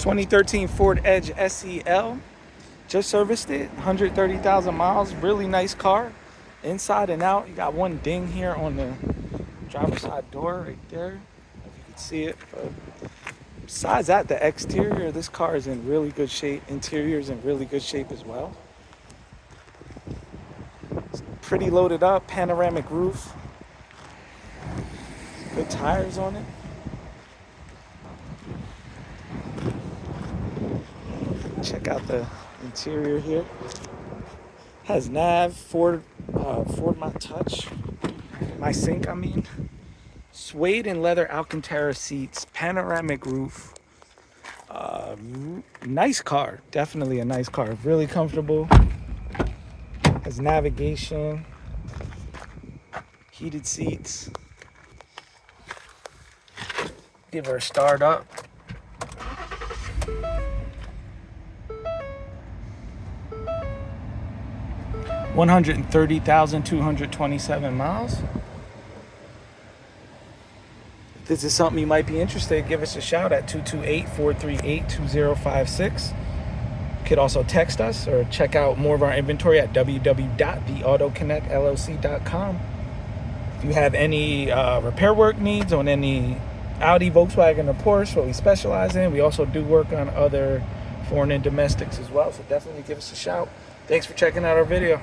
2013 Ford Edge SEL. Just serviced it, 130,000 miles. Really nice car, inside and out. You got one ding here on the driver's side door right there, if you can see it. But besides that, the exterior of this car is in really good shape. Interior is in really good shape as well. It's pretty loaded up, panoramic roof. Good tires on it. Check out the interior here. Has nav, Ford My Touch, My Sync, I mean. Suede and leather Alcantara seats, panoramic roof. Nice car, definitely a nice car. Really comfortable. Has navigation, heated seats. Give her a start up. $130,227 miles. If this is something you might be interested in, give us a shout at 228-438-2056. You could also text us or check out more of our inventory at www.theautoconnectllc.com. If you have any repair work needs on any Audi, Volkswagen, or Porsche, what we specialize in, we also do work on other foreign and domestics as well. So definitely give us a shout. Thanks for checking out our video.